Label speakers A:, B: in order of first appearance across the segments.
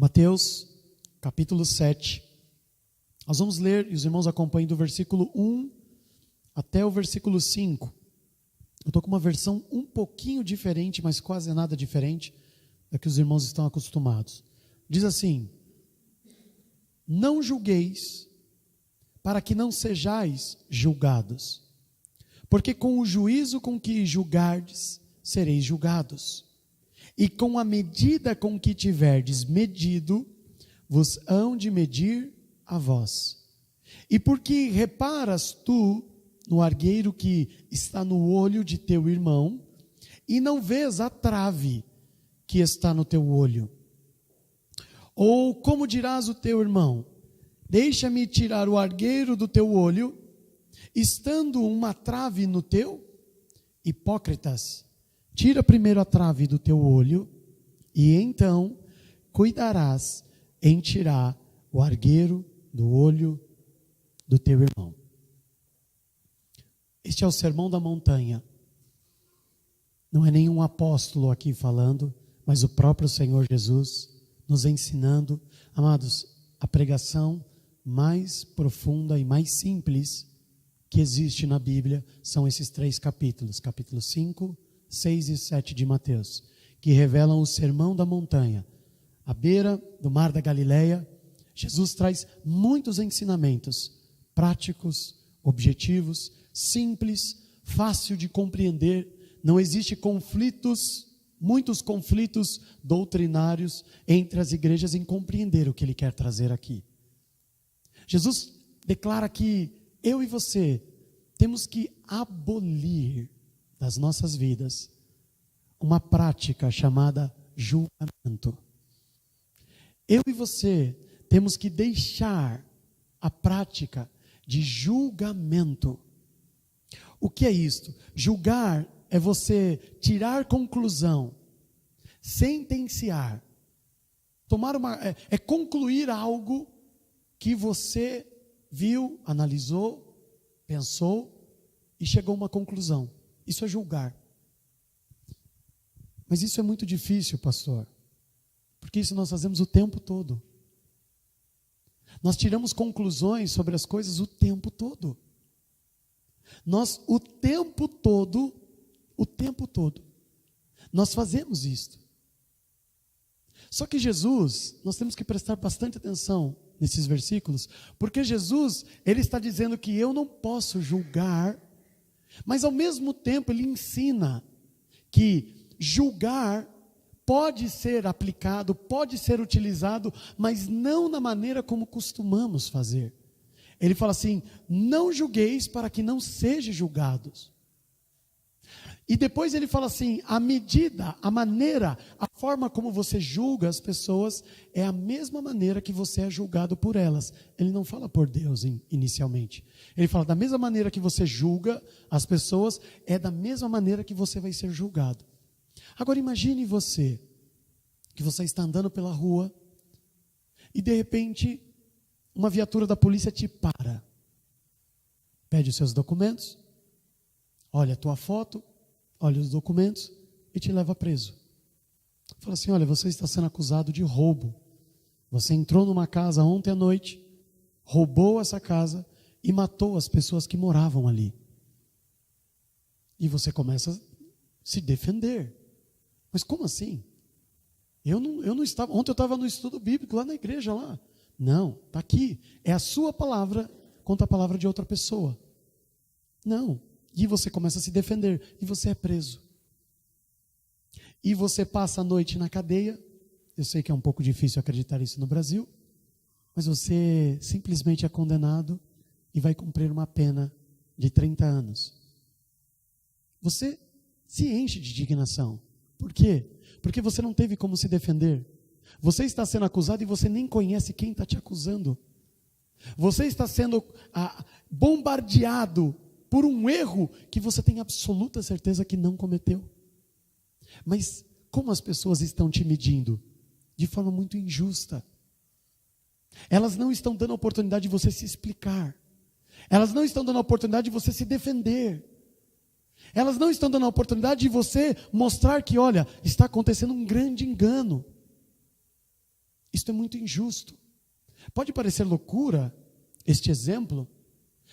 A: Mateus, capítulo 7. Nós vamos ler, e os irmãos acompanhem do versículo 1 até o versículo 5. Eu estou com uma versão um pouquinho diferente, mas quase nada diferente da que os irmãos estão acostumados. Diz assim: não julgueis, para que não sejais julgados, porque com o juízo com que julgardes, sereis julgados, e com a medida com que tiverdes medido, vos hão de medir a vós. E porque reparas tu no argueiro que está no olho de teu irmão, e não vês a trave que está no teu olho? Ou como dirás o teu irmão: deixa-me tirar o argueiro do teu olho, estando uma trave no teu? Hipócritas, tira primeiro a trave do teu olho, e então cuidarás em tirar o argueiro do olho do teu irmão. Este é o sermão da montanha. Não é nenhum apóstolo aqui falando, mas o próprio Senhor Jesus nos ensinando. Amados, a pregação mais profunda e mais simples que existe na Bíblia são esses 3 capítulos, capítulos 5, 6 e 7 de Mateus, que revelam o sermão da montanha. À beira do mar da Galileia, Jesus traz muitos ensinamentos práticos, objetivos, simples, fácil de compreender. Não existe muitos conflitos doutrinários entre as igrejas em compreender o que ele quer trazer aqui. Jesus declara que eu e você temos que abolir das nossas vidas uma prática chamada julgamento. Eu e você temos que deixar a prática de julgamento. O que é isto? Julgar é você tirar conclusão, sentenciar, concluir algo que você viu, analisou, pensou e chegou a uma conclusão. Isso é julgar. Mas isso é muito difícil, pastor, porque isso nós fazemos o tempo todo. Nós tiramos conclusões sobre as coisas o tempo todo. Nós, o tempo todo, nós fazemos isto. Só que Jesus, nós temos que prestar bastante atenção nesses versículos, porque Jesus, ele está dizendo que eu não posso julgar, mas ao mesmo tempo ele ensina que julgar pode ser aplicado, pode ser utilizado, mas não na maneira como costumamos fazer. Ele fala assim: não julgueis para que não sejam julgados. E depois ele fala assim: a medida, a maneira, a forma como você julga as pessoas é a mesma maneira que você é julgado por elas. Ele não fala por Deus inicialmente. Ele fala da mesma maneira que você julga as pessoas, é da mesma maneira que você vai ser julgado. Agora imagine você, que você está andando pela rua e de repente uma viatura da polícia te para, pede os seus documentos, olha a tua foto, olha os documentos e te leva preso. Fala assim: olha, você está sendo acusado de roubo. Você entrou numa casa ontem à noite, roubou essa casa e matou as pessoas que moravam ali. E você começa a se defender. Mas como assim? Eu não estava, ontem eu estava no estudo bíblico lá na igreja lá. Não, está aqui. É a sua palavra contra a palavra de outra pessoa. Não. E você começa a se defender. E você é preso. E você passa a noite na cadeia. Eu sei que é um pouco difícil acreditar isso no Brasil. Mas você simplesmente é condenado e vai cumprir uma pena de 30 anos. Você se enche de indignação. Por quê? Porque você não teve como se defender. Você está sendo acusado e você nem conhece quem está te acusando. Você está sendo bombardeado por um erro que você tem absoluta certeza que não cometeu. Mas como as pessoas estão te medindo? De forma muito injusta. Elas não estão dando a oportunidade de você se explicar. Elas não estão dando a oportunidade de você se defender. Elas não estão dando a oportunidade de você mostrar que, olha, está acontecendo um grande engano. Isto é muito injusto. Pode parecer loucura este exemplo,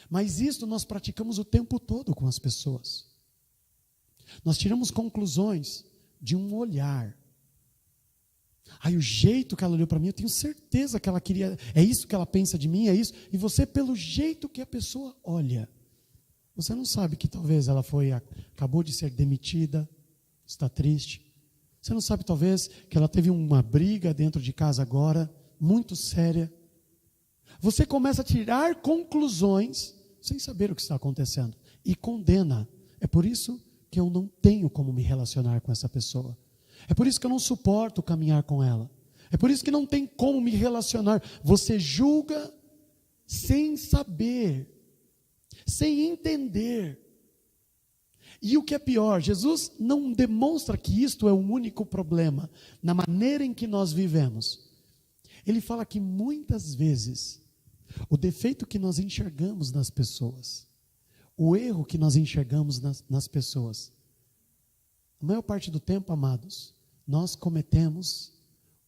A: mas isto nós praticamos o tempo todo com as pessoas. Nós tiramos conclusões de um olhar. O jeito que ela olhou para mim, eu tenho certeza que ela queria, é isso que ela pensa de mim, é isso. E você, pelo jeito que a pessoa olha, você não sabe que talvez ela acabou de ser demitida, está triste. Você não sabe talvez que ela teve uma briga dentro de casa agora, muito séria. Você começa a tirar conclusões sem saber o que está acontecendo e condena. É por isso que eu não tenho como me relacionar com essa pessoa. É por isso que eu não suporto caminhar com ela. É por isso que não tem como me relacionar. Você julga sem saber, sem entender. E o que é pior, Jesus não demonstra que isto é o único problema na maneira em que nós vivemos. Ele fala que muitas vezes o defeito que nós enxergamos nas pessoas, o erro que nós enxergamos nas pessoas, a maior parte do tempo, amados, nós cometemos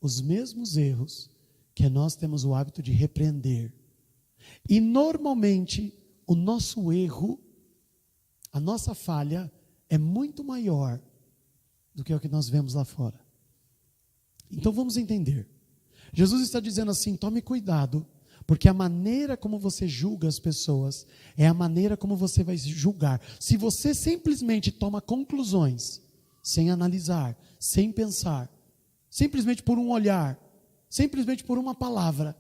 A: os mesmos erros que nós temos o hábito de repreender. E normalmente o nosso erro, a nossa falha é muito maior do que o que nós vemos lá fora. Então vamos entender. Jesus está dizendo assim: tome cuidado, porque a maneira como você julga as pessoas é a maneira como você vai julgar. Se você simplesmente toma conclusões sem analisar, sem pensar, simplesmente por um olhar, simplesmente por uma palavra,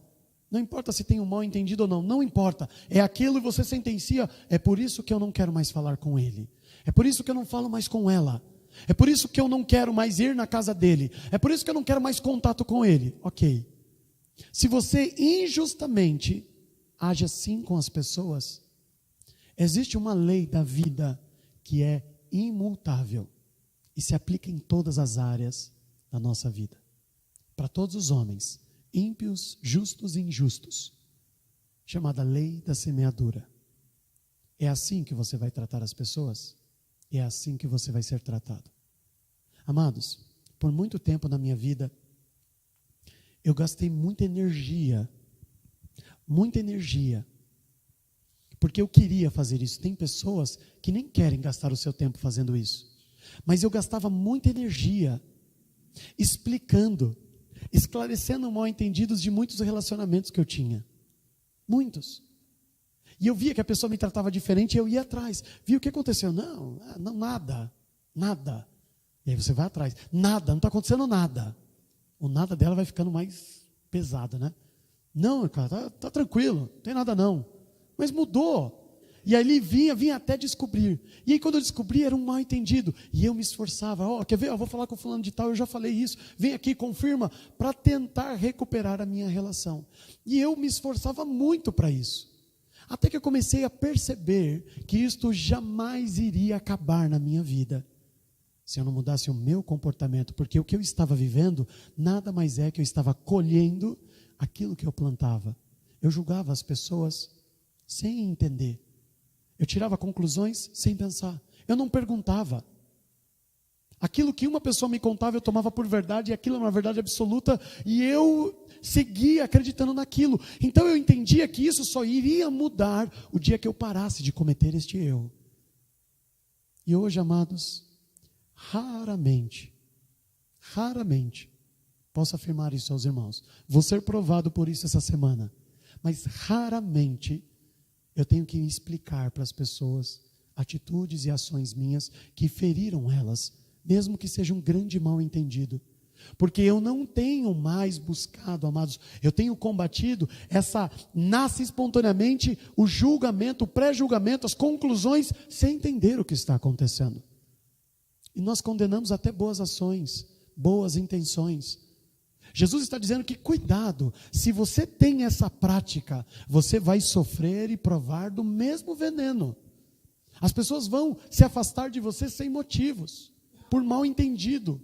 A: não importa se tem um mal entendido ou não, não importa, é aquilo e você sentencia, é por isso que eu não quero mais falar com ele, é por isso que eu não falo mais com ela, é por isso que eu não quero mais ir na casa dele, é por isso que eu não quero mais contato com ele. Ok, se você injustamente age assim com as pessoas, existe uma lei da vida que é imutável e se aplica em todas as áreas da nossa vida, para todos os homens, ímpios, justos e injustos, chamada lei da semeadura. É assim que você vai tratar as pessoas? É assim que você vai ser tratado. Amados, por muito tempo na minha vida, eu gastei muita energia, porque eu queria fazer isso. Tem pessoas que nem querem gastar o seu tempo fazendo isso, mas eu gastava muita energia explicando, esclarecendo mal entendidos de muitos relacionamentos que eu tinha. Muitos. E eu via que a pessoa me tratava diferente e eu ia atrás. Via o que aconteceu? Não, nada. E aí você vai atrás. Nada, não está acontecendo nada. O nada dela vai ficando mais pesado, né? Não, cara, tá tranquilo, não tem nada não. Mas mudou. E aí ele vinha até descobrir. E aí quando eu descobri, era um mal entendido. E eu me esforçava. Quer ver? Eu vou falar com o fulano de tal, eu já falei isso. Vem aqui, confirma, para tentar recuperar a minha relação. E eu me esforçava muito para isso. Até que eu comecei a perceber que isto jamais iria acabar na minha vida, se eu não mudasse o meu comportamento. Porque o que eu estava vivendo, nada mais é que eu estava colhendo aquilo que eu plantava. Eu julgava as pessoas sem entender. Eu tirava conclusões sem pensar. Eu não perguntava. Aquilo que uma pessoa me contava, eu tomava por verdade, e aquilo era uma verdade absoluta, e eu seguia acreditando naquilo. Então eu entendia que isso só iria mudar o dia que eu parasse de cometer este erro. E hoje, amados, raramente, posso afirmar isso aos irmãos, vou ser provado por isso essa semana, mas raramente eu tenho que explicar para as pessoas atitudes e ações minhas que feriram elas, mesmo que seja um grande mal entendido. Porque eu não tenho mais buscado, amados, eu tenho combatido nasce espontaneamente o julgamento, o pré-julgamento, as conclusões, sem entender o que está acontecendo. E nós condenamos até boas ações, boas intenções. Jesus está dizendo que cuidado, se você tem essa prática, você vai sofrer e provar do mesmo veneno. As pessoas vão se afastar de você sem motivos, por mal entendido.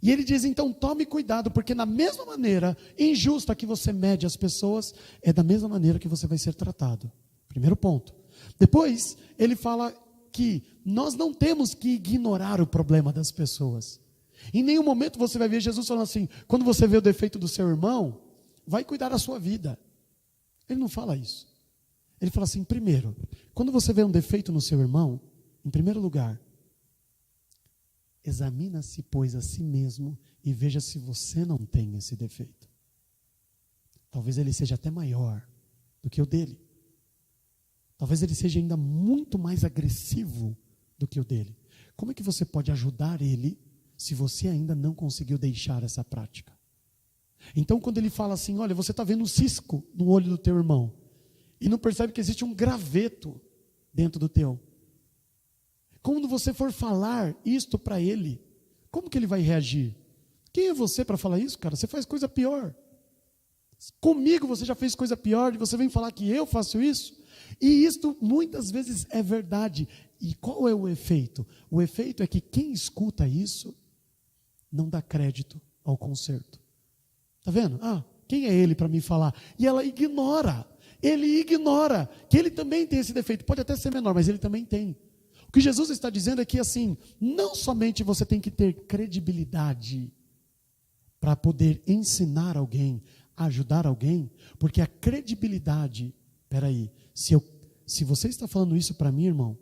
A: E ele diz, então tome cuidado, porque na mesma maneira injusta que você mede as pessoas, é da mesma maneira que você vai ser tratado. Primeiro ponto. Depois, ele fala que nós não temos que ignorar o problema das pessoas. Em nenhum momento você vai ver Jesus falando assim, quando você vê o defeito do seu irmão, vai cuidar da sua vida. Ele não fala isso. Ele fala assim, primeiro, quando você vê um defeito no seu irmão, em primeiro lugar, examina-se, pois, a si mesmo e veja se você não tem esse defeito. Talvez ele seja até maior do que o dele. Talvez ele seja ainda muito mais agressivo do que o dele. Como é que você pode ajudar ele se você ainda não conseguiu deixar essa prática? Então, quando ele fala assim, olha, você está vendo um cisco no olho do teu irmão e não percebe que existe um graveto dentro do teu. Quando você for falar isto para ele, como que ele vai reagir? Quem é você para falar isso, cara? Você faz coisa pior. Comigo você já fez coisa pior e você vem falar que eu faço isso? E isto muitas vezes é verdade. E qual é o efeito? O efeito é que quem escuta isso não dá crédito ao conserto. Está vendo? Quem é ele para me falar? E ela ignora. Ele ignora que ele também tem esse defeito. Pode até ser menor, mas ele também tem. O que Jesus está dizendo é que assim, não somente você tem que ter credibilidade para poder ensinar alguém, ajudar alguém, porque a credibilidade, se você está falando isso para mim, irmão,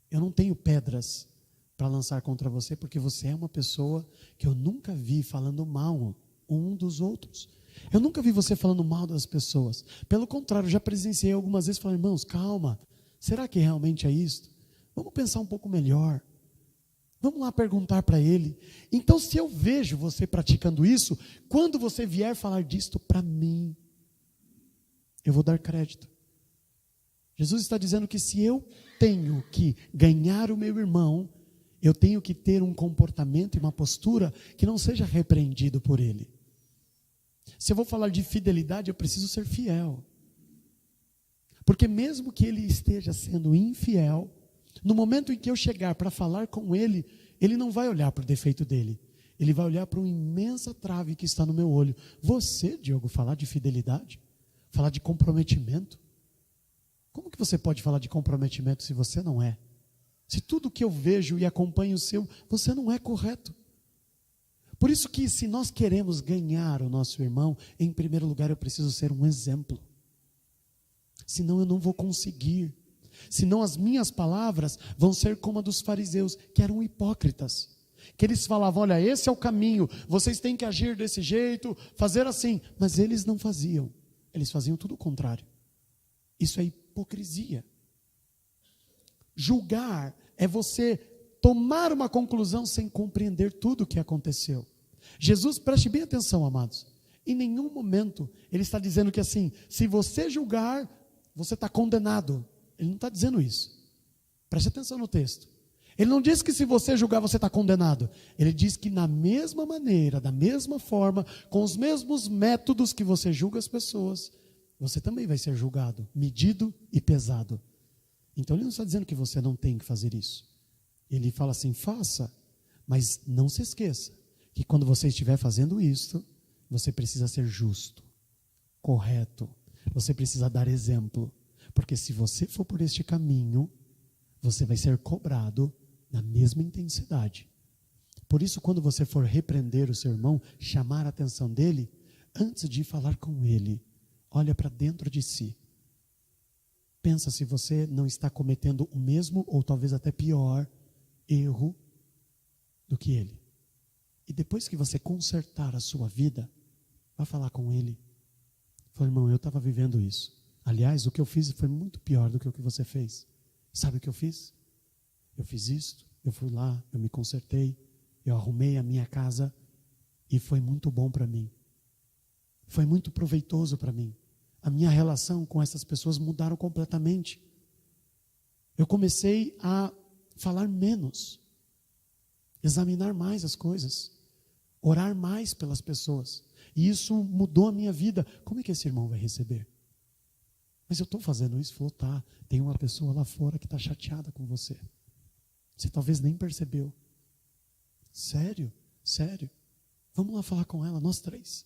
A: eu não tenho pedras para lançar contra você, porque você é uma pessoa que eu nunca vi falando mal um dos outros. Eu nunca vi você falando mal das pessoas. Pelo contrário, já presenciei algumas vezes falando, irmãos, calma, será que realmente é isso? Vamos pensar um pouco melhor. Vamos lá perguntar para ele. Então, se eu vejo você praticando isso, quando você vier falar disto para mim, eu vou dar crédito. Jesus está dizendo que se eu tenho que ganhar o meu irmão, eu tenho que ter um comportamento e uma postura que não seja repreendido por ele. Se eu vou falar de fidelidade, eu preciso ser fiel. Porque mesmo que ele esteja sendo infiel, no momento em que eu chegar para falar com ele, ele não vai olhar para o defeito dele. Ele vai olhar para uma imensa trave que está no meu olho. Você, Diogo, falar de fidelidade? Falar de comprometimento? Como que você pode falar de comprometimento se você não é? Se tudo que eu vejo e acompanho o seu, você não é correto. Por isso que se nós queremos ganhar o nosso irmão, em primeiro lugar eu preciso ser um exemplo. Senão eu não vou conseguir. Senão as minhas palavras vão ser como a dos fariseus, que eram hipócritas. Que eles falavam, olha, esse é o caminho, vocês têm que agir desse jeito, fazer assim. Mas eles não faziam, eles faziam tudo o contrário. Isso é hipocrisia. Julgar é você tomar uma conclusão sem compreender tudo o que aconteceu. Jesus, preste bem atenção, amados. Em nenhum momento ele está dizendo que assim, se você julgar, você está condenado. Ele não está dizendo isso. Preste atenção no texto. Ele não diz que se você julgar, você está condenado. Ele diz que na mesma maneira, da mesma forma, com os mesmos métodos que você julga as pessoas, você também vai ser julgado, medido e pesado. Então ele não está dizendo que você não tem que fazer isso. Ele fala assim, faça, mas não se esqueça que quando você estiver fazendo isso, você precisa ser justo, correto, você precisa dar exemplo, porque se você for por este caminho, você vai ser cobrado na mesma intensidade. Por isso, quando você for repreender o seu irmão, chamar a atenção dele, antes de falar com ele, olha para dentro de si. Pensa se você não está cometendo o mesmo, ou talvez até pior, erro do que ele. E depois que você consertar a sua vida, vá falar com ele. Fala, irmão, eu estava vivendo isso. Aliás, o que eu fiz foi muito pior do que o que você fez. Sabe o que eu fiz? Eu fiz isto, eu fui lá, eu me consertei, eu arrumei a minha casa e foi muito bom para mim. Foi muito proveitoso para mim. A minha relação com essas pessoas mudaram completamente. Eu comecei a falar menos, examinar mais as coisas, orar mais pelas pessoas. E isso mudou a minha vida. Como é que esse irmão vai receber? Mas eu estou fazendo isso. Falou, tá, tem uma pessoa lá fora que está chateada com você. Você talvez nem percebeu. Sério? Sério? Vamos lá falar com ela, nós três.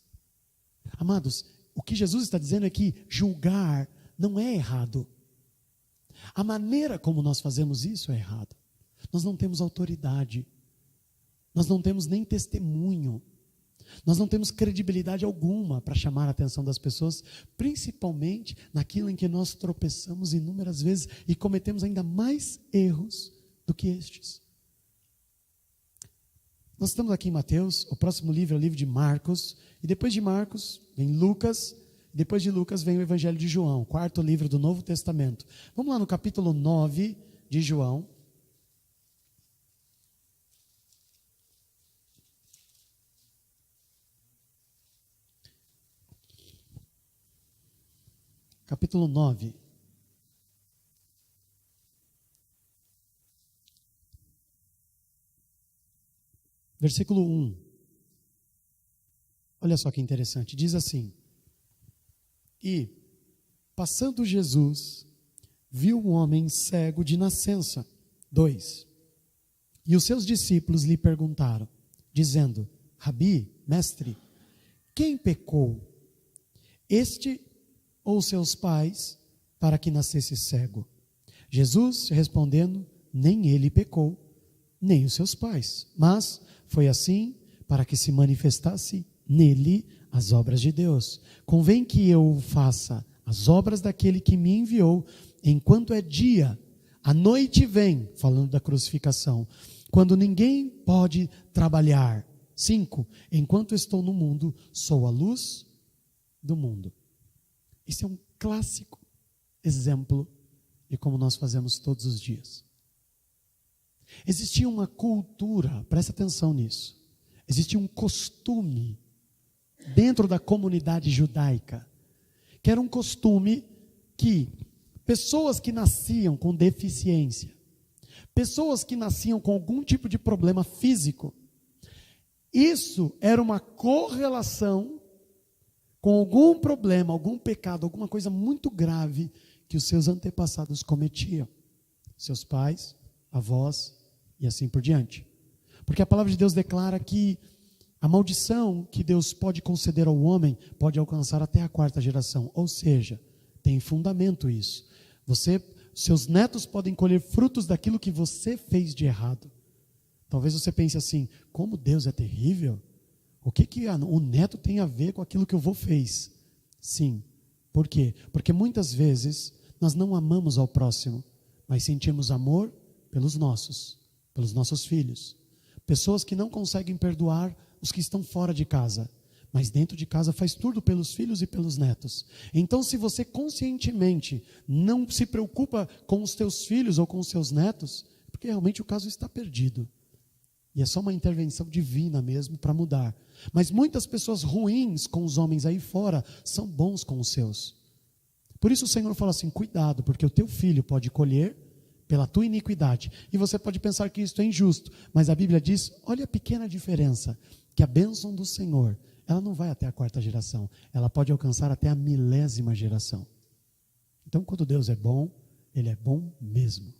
A: Amados, o que Jesus está dizendo é que julgar não é errado. A maneira como nós fazemos isso é errada. Nós não temos autoridade. Nós não temos nem testemunho. Nós não temos credibilidade alguma para chamar a atenção das pessoas, principalmente naquilo em que nós tropeçamos inúmeras vezes e cometemos ainda mais erros do que estes. Nós estamos aqui em Mateus, o próximo livro é o livro de Marcos, e depois de Marcos vem Lucas, e depois de Lucas vem o Evangelho de João, quarto livro do Novo Testamento. Vamos lá no capítulo 9 de João. Capítulo 9. Versículo 1. Olha só que interessante. Diz assim: E, passando Jesus, viu um homem cego de nascença. 2. E os seus discípulos lhe perguntaram, dizendo: Rabi, mestre, quem pecou? Este ou seus pais, para que nascesse cego? Jesus, respondendo, nem ele pecou, nem os seus pais, mas foi assim para que se manifestasse nele as obras de Deus. Convém que eu faça as obras daquele que me enviou, enquanto é dia. A noite vem, falando da crucificação, quando ninguém pode trabalhar. 5. Enquanto estou no mundo, sou a luz do mundo. Isso é um clássico exemplo de como nós fazemos todos os dias. Existia uma cultura, presta atenção nisso, existia um costume dentro da comunidade judaica, que era um costume que pessoas que nasciam com deficiência, pessoas que nasciam com algum tipo de problema físico, isso era uma correlação com algum problema, algum pecado, alguma coisa muito grave que os seus antepassados cometiam. Seus pais, avós e assim por diante. Porque a palavra de Deus declara que a maldição que Deus pode conceder ao homem pode alcançar até a 4ª geração. Ou seja, tem fundamento isso. Seus netos podem colher frutos daquilo que você fez de errado. Talvez você pense assim: como Deus é terrível? O que o neto tem a ver com aquilo que o vô fez? Sim. Por quê? Porque muitas vezes nós não amamos ao próximo, mas sentimos amor pelos nossos filhos. Pessoas que não conseguem perdoar os que estão fora de casa, mas dentro de casa faz tudo pelos filhos e pelos netos. Então, se você conscientemente não se preocupa com os teus filhos ou com os seus netos, porque realmente o caso está perdido. E é só uma intervenção divina mesmo para mudar. Mas muitas pessoas ruins com os homens aí fora são bons com os seus. Por isso o Senhor fala assim: cuidado, porque o teu filho pode colher pela tua iniquidade. E você pode pensar que isso é injusto, mas a Bíblia diz: olha a pequena diferença, que a bênção do Senhor, ela não vai até a 4ª geração, ela pode alcançar até a 1000ª geração. Então, quando Deus é bom, Ele é bom mesmo.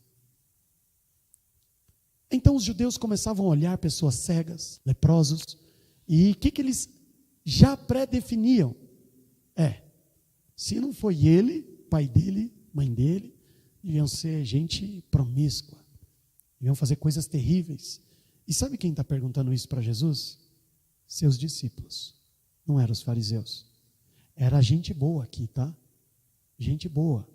A: Então os judeus começavam a olhar pessoas cegas, leprosos, e o que eles já pré-definiam? Se não foi ele, pai dele, mãe dele, deviam ser gente promíscua, deviam fazer coisas terríveis. E sabe quem está perguntando isso para Jesus? Seus discípulos, não eram os fariseus. Era gente boa aqui, tá? Gente boa.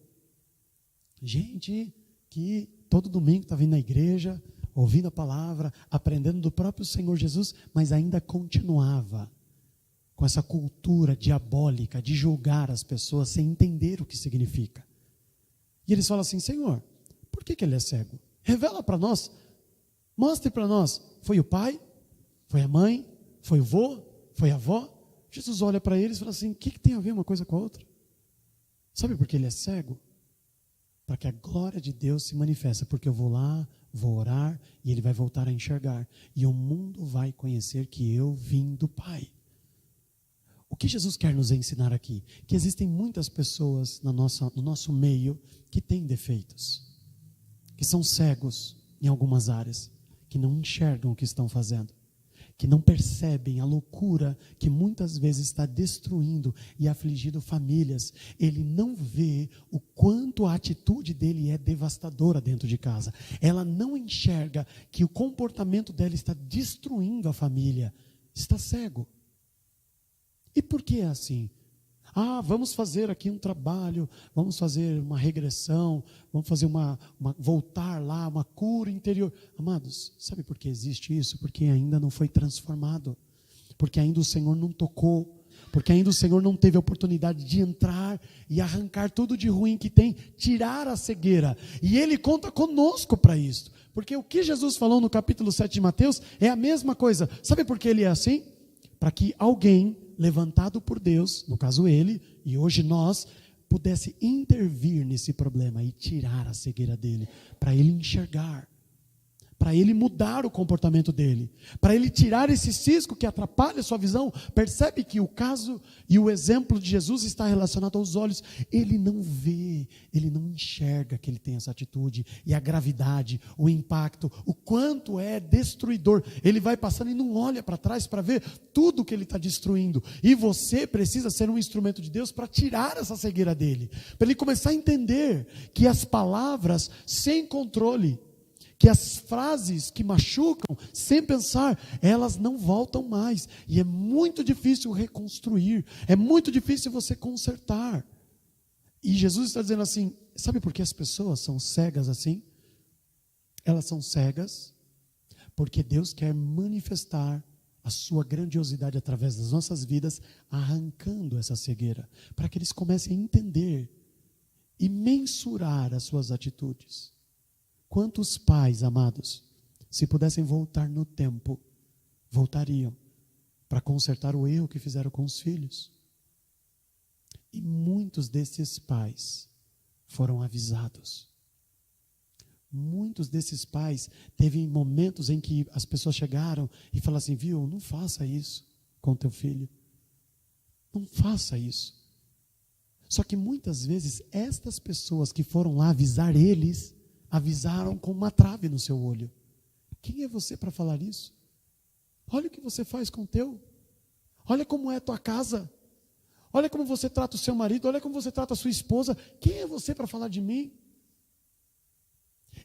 A: Gente que todo domingo está vindo na igreja, ouvindo a palavra, aprendendo do próprio Senhor Jesus, mas ainda continuava com essa cultura diabólica de julgar as pessoas sem entender o que significa. E eles falam assim: Senhor, por que ele é cego? Revela para nós, mostre para nós. Foi o pai? Foi a mãe? Foi o vô? Foi a avó? Jesus olha para eles e fala assim: o que tem a ver uma coisa com a outra? Sabe por que ele é cego? Para que a glória de Deus se manifeste, porque eu vou lá, vou orar e ele vai voltar a enxergar, e o mundo vai conhecer que eu vim do Pai. O que Jesus quer nos ensinar aqui? Que existem muitas pessoas no nosso meio que têm defeitos, que são cegos em algumas áreas, que não enxergam o que estão fazendo, que não percebem a loucura que muitas vezes está destruindo e afligindo famílias. Ele não vê o quanto a atitude dele é devastadora dentro de casa. Ela não enxerga que o comportamento dela está destruindo a família. Está cego. E por que é assim? Vamos fazer aqui um trabalho, vamos fazer uma regressão, vamos fazer voltar lá, uma cura interior. Amados, sabe por que existe isso? Porque ainda não foi transformado, porque ainda o Senhor não tocou, porque ainda o Senhor não teve a oportunidade de entrar e arrancar tudo de ruim que tem, tirar a cegueira. E Ele conta conosco para isso, porque o que Jesus falou no capítulo 7 de Mateus é a mesma coisa. Sabe por que Ele é assim? Para que alguém levantado por Deus, no caso ele, e hoje nós, pudesse intervir nesse problema e tirar a cegueira dele, para ele enxergar, para ele mudar o comportamento dele, para ele tirar esse cisco que atrapalha a sua visão. Percebe que o caso e o exemplo de Jesus está relacionado aos olhos. Ele não vê, ele não enxerga que ele tem essa atitude, e a gravidade, o impacto, o quanto é destruidor. Ele vai passando e não olha para trás para ver tudo que ele está destruindo, e você precisa ser um instrumento de Deus para tirar essa cegueira dele, para ele começar a entender que as palavras sem controle, que as frases que machucam, sem pensar, elas não voltam mais. E é muito difícil reconstruir, é muito difícil você consertar. E Jesus está dizendo assim, sabe por que as pessoas são cegas assim? Elas são cegas porque Deus quer manifestar a sua grandiosidade através das nossas vidas, arrancando essa cegueira, para que eles comecem a entender e mensurar as suas atitudes. Quantos pais, amados, se pudessem voltar no tempo, voltariam para consertar o erro que fizeram com os filhos? E muitos desses pais foram avisados. Muitos desses pais teve momentos em que as pessoas chegaram e falaram assim, viu, não faça isso com teu filho. Não faça isso. Só que muitas vezes estas pessoas que foram lá avisar eles, avisaram com uma trave no seu olho. Quem é você para falar isso? Olha o que você faz com o teu. Olha como é a tua casa. Olha como você trata o seu marido. Olha como você trata a sua esposa. Quem é você para falar de mim?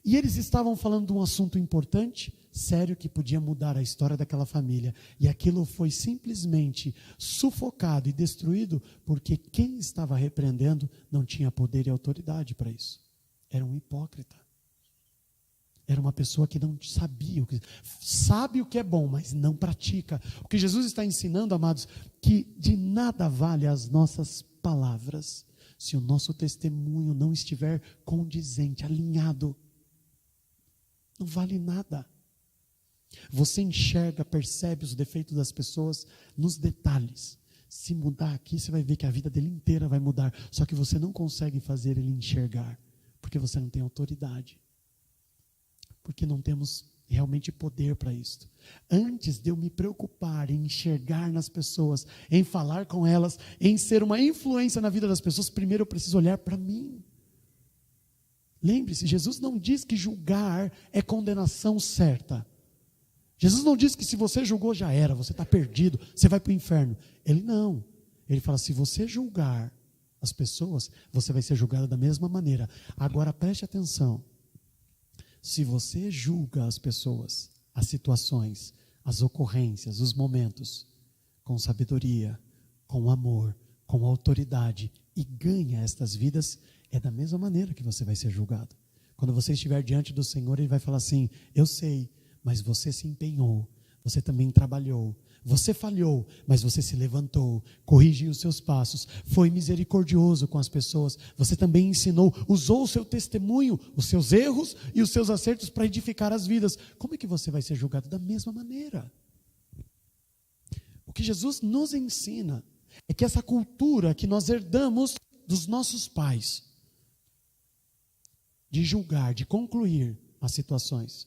A: E eles estavam falando de um assunto importante, sério, que podia mudar a história daquela família. E aquilo foi simplesmente sufocado e destruído, porque quem estava repreendendo não tinha poder e autoridade para isso. Era um hipócrita. Era uma pessoa que não sabia sabe o que é bom, mas não pratica. O que Jesus está ensinando, amados, que de nada vale as nossas palavras, se o nosso testemunho não estiver condizente, alinhado. Não vale nada. Você enxerga, percebe os defeitos das pessoas nos detalhes. Se mudar aqui, você vai ver que a vida dele inteira vai mudar. Só que você não consegue fazer ele enxergar, porque você não tem autoridade. Porque não temos realmente poder para isso. Antes de eu me preocupar em enxergar nas pessoas, em falar com elas, em ser uma influência na vida das pessoas, primeiro eu preciso olhar para mim. Lembre-se, Jesus não diz que julgar é condenação certa. Jesus não diz que se você julgou já era, você está perdido, você vai para o inferno. Ele não. Ele fala, se você julgar as pessoas, você vai ser julgado da mesma maneira. Agora preste atenção. Se você julga as pessoas, as situações, as ocorrências, os momentos, com sabedoria, com amor, com autoridade, e ganha estas vidas, é da mesma maneira que você vai ser julgado. Quando você estiver diante do Senhor, Ele vai falar assim, eu sei, mas você se empenhou, você também trabalhou, você falhou, mas você se levantou, corrigiu os seus passos, foi misericordioso com as pessoas, você também ensinou, usou o seu testemunho, os seus erros e os seus acertos para edificar as vidas. Como é que você vai ser julgado? Da mesma maneira. O que Jesus nos ensina é que essa cultura que nós herdamos dos nossos pais, de julgar, de concluir as situações,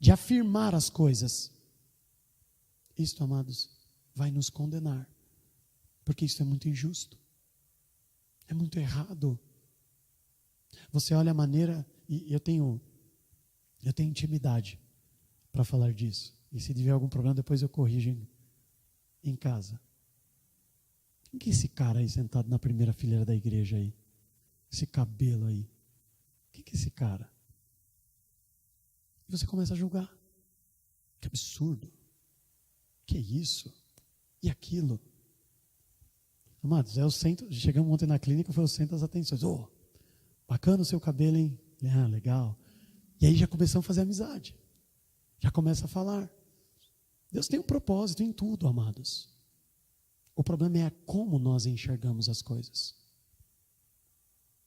A: de afirmar as coisas, isto, amados, vai nos condenar, porque isso é muito injusto, é muito errado. Você olha a maneira, e eu tenho intimidade para falar disso. E se tiver algum problema, depois eu corrijo em casa. Quem que é esse cara aí sentado na primeira fileira da igreja aí? Esse cabelo aí. Quem que é esse cara? E você começa a julgar. Que absurdo. Que isso? E aquilo? Amados, chegamos ontem na clínica, foi o centro das atenções. Bacana o seu cabelo, hein? Legal. E aí já começamos a fazer amizade. Já começa a falar. Deus tem um propósito em tudo, amados. O problema é como nós enxergamos as coisas.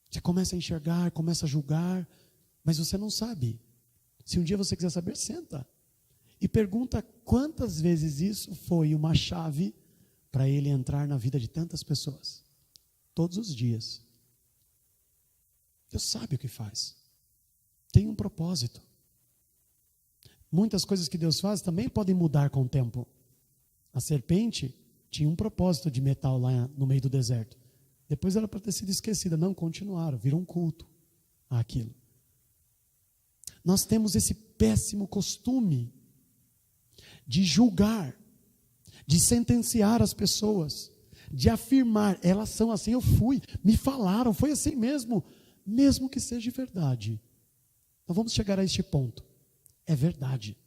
A: Você começa a enxergar, começa a julgar, mas você não sabe. Se um dia você quiser saber, senta. E pergunta quantas vezes isso foi uma chave para ele entrar na vida de tantas pessoas. Todos os dias. Deus sabe o que faz. Tem um propósito. Muitas coisas que Deus faz também podem mudar com o tempo. A serpente tinha um propósito de metal lá no meio do deserto. Depois ela pode ter sido esquecida. Não, continuaram, virou um culto àquilo. Nós temos esse péssimo costume de julgar, de sentenciar as pessoas, de afirmar, elas são assim, eu fui, me falaram, foi assim mesmo que seja verdade. Então vamos chegar a este ponto. É verdade.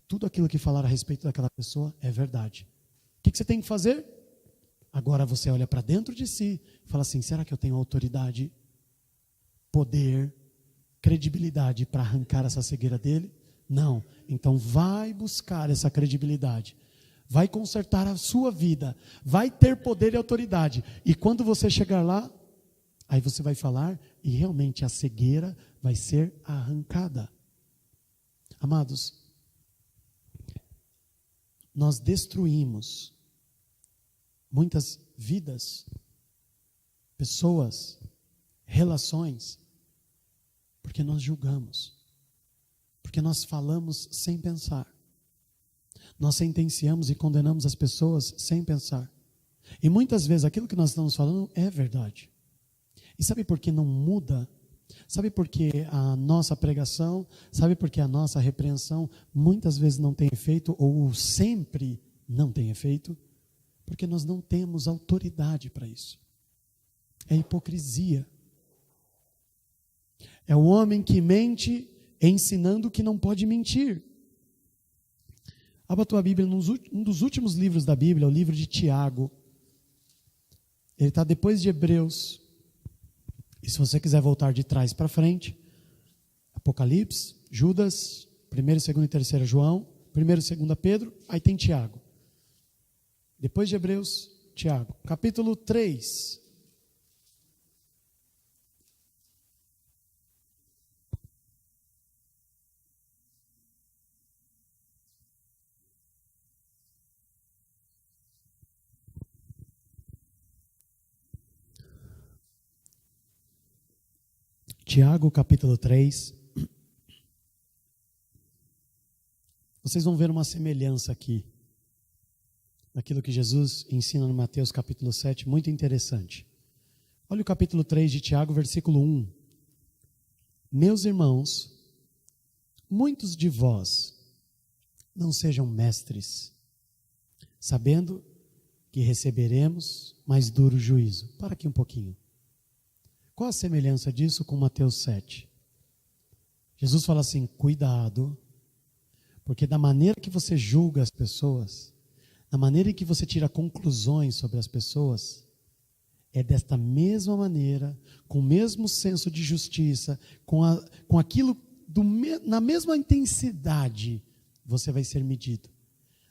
A: Tudo aquilo que falar a respeito daquela pessoa é verdade. O que você tem que fazer? Agora você olha para dentro de si e fala assim, será que eu tenho autoridade, poder, credibilidade para arrancar essa cegueira dele? Não. Então vai buscar essa credibilidade. Vai consertar a sua vida. Vai ter poder e autoridade. E quando você chegar lá, aí você vai falar e realmente a cegueira vai ser arrancada. Amados, nós destruímos muitas vidas, pessoas, relações, porque nós julgamos, porque nós falamos sem pensar, nós sentenciamos e condenamos as pessoas sem pensar, e muitas vezes aquilo que nós estamos falando é verdade. E sabe por que não muda? Sabe por que a nossa pregação, sabe por que a nossa repreensão muitas vezes não tem efeito, ou sempre não tem efeito? Porque nós não temos autoridade para isso. É hipocrisia. É o homem que mente ensinando que não pode mentir. Abra a tua Bíblia, um dos últimos livros da Bíblia, o livro de Tiago. Ele está depois de Hebreus. E se você quiser voltar de trás para frente, Apocalipse, Judas, 1º, 2º e 3º João, 1º e 2º Pedro, aí tem Tiago. Depois de Hebreus, Tiago, capítulo 3. Tiago, capítulo 3. Vocês vão ver uma semelhança aqui, daquilo que Jesus ensina no Mateus capítulo 7, muito interessante. Olha o capítulo 3 de Tiago, versículo 1. Meus irmãos, muitos de vós não sejam mestres, sabendo que receberemos mais duro juízo. Para aqui um pouquinho. Qual a semelhança disso com Mateus 7? Jesus fala assim, cuidado, porque da maneira que você julga as pessoas, da maneira em que você tira conclusões sobre as pessoas, é desta mesma maneira, com o mesmo senso de justiça, com aquilo na mesma intensidade, você vai ser medido.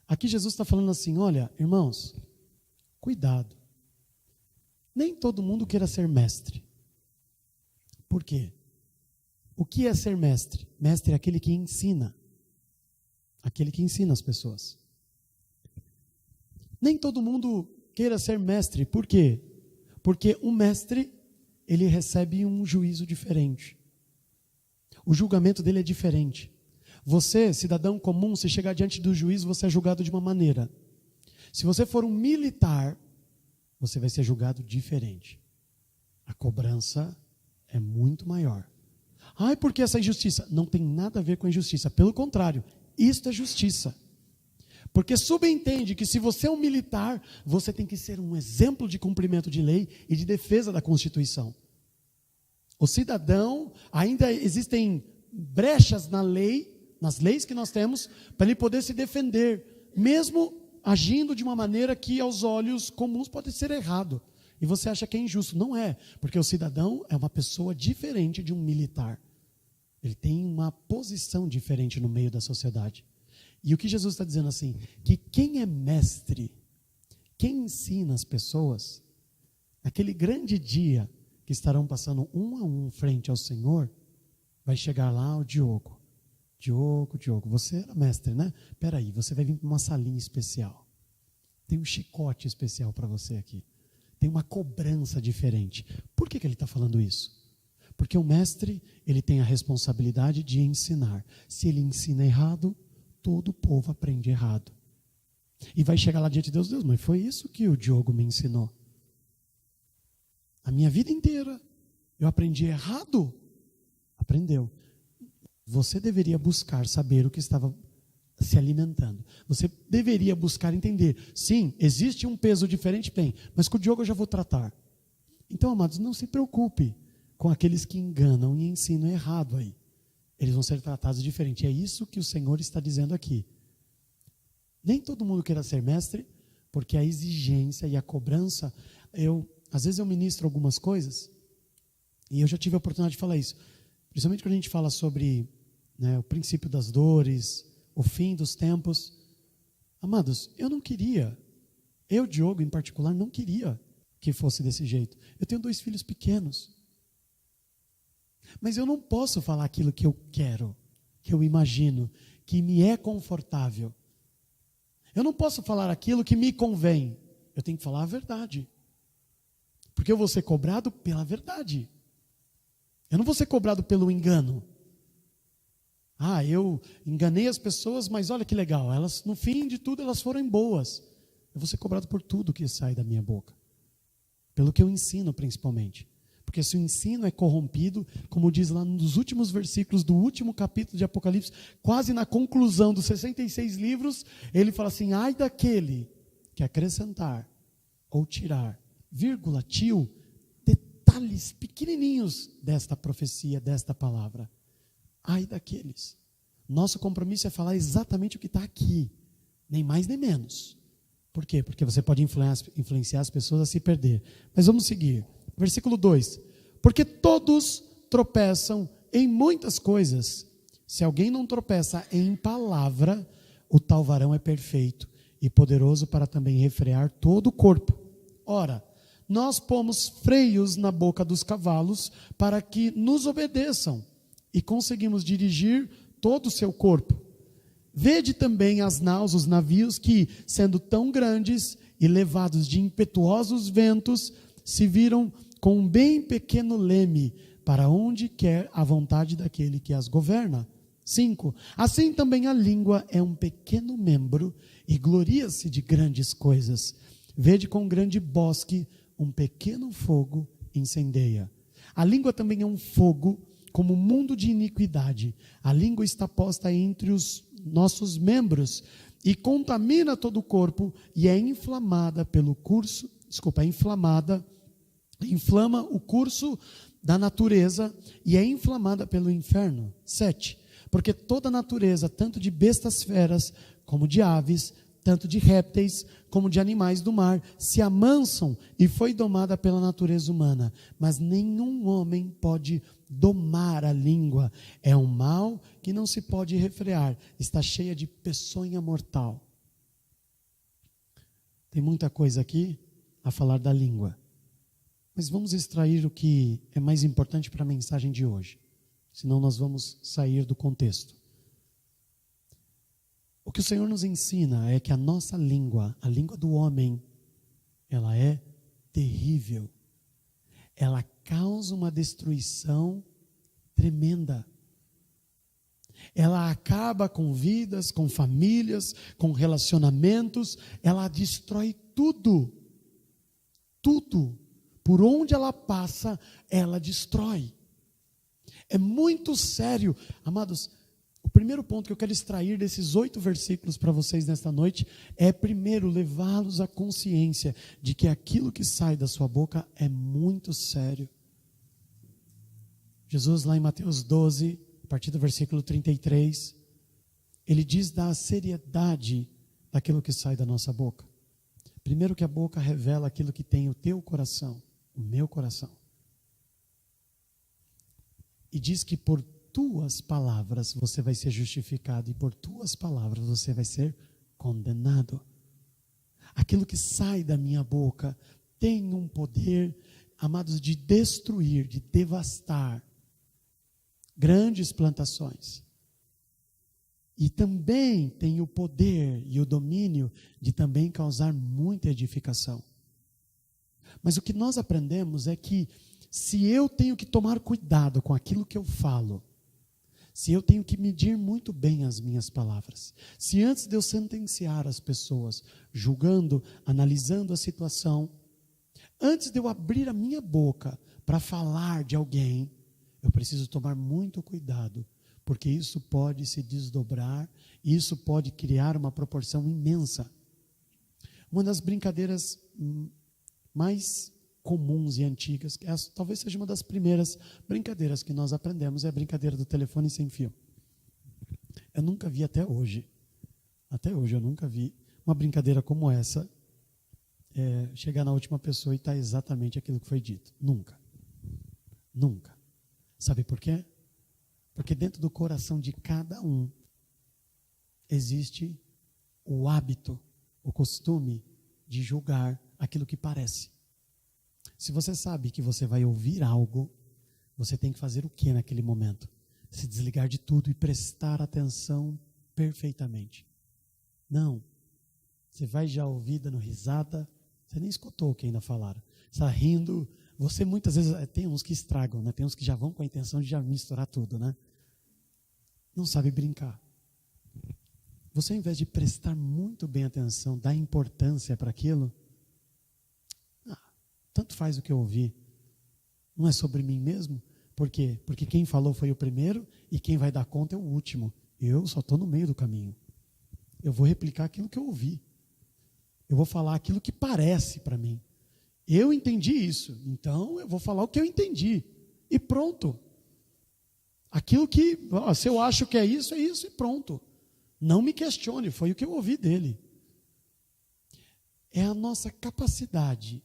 A: Aqui Jesus está falando assim, olha, irmãos, cuidado. Nem todo mundo queira ser mestre. Por quê? O que é ser mestre? Mestre é aquele que ensina. Aquele que ensina as pessoas. Nem todo mundo queira ser mestre. Por quê? Porque o mestre, ele recebe um juízo diferente. O julgamento dele é diferente. Você, cidadão comum, se chegar diante do juiz, você é julgado de uma maneira. Se você for um militar, você vai ser julgado diferente. A cobrança é muito maior. Ai, por que essa injustiça? Não tem nada a ver com a injustiça. Pelo contrário, isto é justiça. Porque subentende que se você é um militar, você tem que ser um exemplo de cumprimento de lei e de defesa da Constituição. O cidadão, ainda existem brechas na lei, nas leis que nós temos, para ele poder se defender, mesmo agindo de uma maneira que aos olhos comuns pode ser errado. E você acha que é injusto. Não é, porque o cidadão é uma pessoa diferente de um militar. Ele tem uma posição diferente no meio da sociedade. E o que Jesus está dizendo assim, que quem é mestre, quem ensina as pessoas, naquele grande dia que estarão passando um a um frente ao Senhor, vai chegar lá o Diogo. Diogo, você era mestre, né? Espera aí, você vai vir para uma salinha especial. Tem um chicote especial para você aqui. Tem uma cobrança diferente. Por que ele está falando isso? Porque o mestre, ele tem a responsabilidade de ensinar. Se ele ensina errado, todo o povo aprende errado. E vai chegar lá diante de Deus, mas foi isso que o Diogo me ensinou. A minha vida inteira, eu aprendi errado. Aprendeu. Você deveria buscar saber o que estava se alimentando. Você deveria buscar entender. Sim, existe um peso diferente, bem, mas com o Diogo eu já vou tratar. Então, amados, não se preocupe com aqueles que enganam e ensinam errado aí. Eles vão ser tratados diferente. É isso que o Senhor está dizendo aqui. Nem todo mundo queira ser mestre, porque a exigência e a cobrança, às vezes eu ministro algumas coisas, e eu já tive a oportunidade de falar isso, principalmente quando a gente fala sobre, né, o princípio das dores, o fim dos tempos. Amados, eu, Diogo em particular, não queria que fosse desse jeito. Eu tenho 2 filhos pequenos. Mas eu não posso falar aquilo que eu quero, que eu imagino, que me é confortável. Eu não posso falar aquilo que me convém. Eu tenho que falar a verdade. Porque eu vou ser cobrado pela verdade. Eu não vou ser cobrado pelo engano. Eu enganei as pessoas, mas olha que legal. Elas, no fim de tudo, elas foram boas. Eu vou ser cobrado por tudo que sai da minha boca. Pelo que eu ensino, principalmente. Porque se o ensino é corrompido, como diz lá nos últimos versículos do último capítulo de Apocalipse, quase na conclusão dos 66 livros, ele fala assim, ai daquele que acrescentar ou tirar, vírgula, tio, detalhes pequenininhos desta profecia, desta palavra. Ai daqueles. Nosso compromisso é falar exatamente o que está aqui, nem mais nem menos. Por quê? Porque você pode influenciar as pessoas a se perder. Mas vamos seguir. Versículo 2. Porque todos tropeçam em muitas coisas. Se alguém não tropeça em palavra, o tal varão é perfeito e poderoso para também refrear todo o corpo. Ora, nós pomos freios na boca dos cavalos para que nos obedeçam e conseguimos dirigir todo o seu corpo. Vede também as naus, os navios que, sendo tão grandes e levados de impetuosos ventos, se viram com um bem pequeno leme, para onde quer a vontade daquele que as governa. 5. Assim também a língua é um pequeno membro e gloria-se de grandes coisas. Vede com grande bosque um pequeno fogo incendeia. A língua também é um fogo, como um mundo de iniquidade. A língua está posta entre os nossos membros e contamina todo o corpo e é inflamada inflama o curso da natureza e é inflamada pelo inferno. 7. Porque toda a natureza, tanto de bestas feras, como de aves, tanto de répteis, como de animais do mar, se amansam e foi domada pela natureza humana. Mas nenhum homem pode domar a língua. É um mal que não se pode refrear. Está cheia de peçonha mortal. Tem muita coisa aqui a falar da língua. Mas vamos extrair o que é mais importante para a mensagem de hoje. Senão nós vamos sair do contexto. O que o Senhor nos ensina é que a nossa língua, a língua do homem, ela é terrível. Ela causa uma destruição tremenda. Ela acaba com vidas, com famílias, com relacionamentos. Ela destrói tudo. Tudo. Por onde ela passa, ela destrói. É muito sério. Amados, primeiro ponto que eu quero extrair desses 8 versículos para vocês nesta noite é, primeiro, levá-los à consciência de que aquilo que sai da sua boca é muito sério. Jesus, lá em Mateus 12, a partir do versículo 33, ele diz da seriedade daquilo que sai da nossa boca. Primeiro, que a boca revela aquilo que tem o teu coração, o meu coração. E diz que por tuas palavras você vai ser justificado e por tuas palavras você vai ser condenado. Aquilo que sai da minha boca tem um poder, amados, de destruir, de devastar grandes plantações. E também tem o poder e o domínio de também causar muita edificação. Mas o que nós aprendemos é que se eu tenho que tomar cuidado com aquilo que eu falo, se eu tenho que medir muito bem as minhas palavras, se antes de eu sentenciar as pessoas, julgando, analisando a situação, antes de eu abrir a minha boca para falar de alguém, eu preciso tomar muito cuidado, porque isso pode se desdobrar, isso pode criar uma proporção imensa. Uma das brincadeiras mais comuns e antigas, talvez seja uma das primeiras brincadeiras que nós aprendemos, é a brincadeira do telefone sem fio. Eu nunca vi até hoje eu nunca vi uma brincadeira como essa, chegar na última pessoa e estar exatamente aquilo que foi dito. Nunca. Sabe por quê? Porque dentro do coração de cada um existe o hábito, o costume de julgar aquilo que parece. Se você sabe que você vai ouvir algo, você tem que fazer o que naquele momento? Se desligar de tudo e prestar atenção perfeitamente. Não. Você vai já ouvir dando risada, você nem escutou o que ainda falaram. Você está rindo, você muitas vezes, tem uns que estragam, né? Tem uns que já vão com a intenção de já misturar tudo, né? Não sabe brincar. Você, ao invés de prestar muito bem atenção, dar importância para aquilo, tanto faz o que eu ouvi. Não é sobre mim mesmo? Por quê? Porque quem falou foi o primeiro e quem vai dar conta é o último. Eu só estou no meio do caminho. Eu vou replicar aquilo que eu ouvi. Eu vou falar aquilo que parece para mim. Eu entendi isso, então eu vou falar o que eu entendi. E pronto. Aquilo que, se eu acho que é isso e pronto. Não me questione, foi o que eu ouvi dele. É a nossa capacidade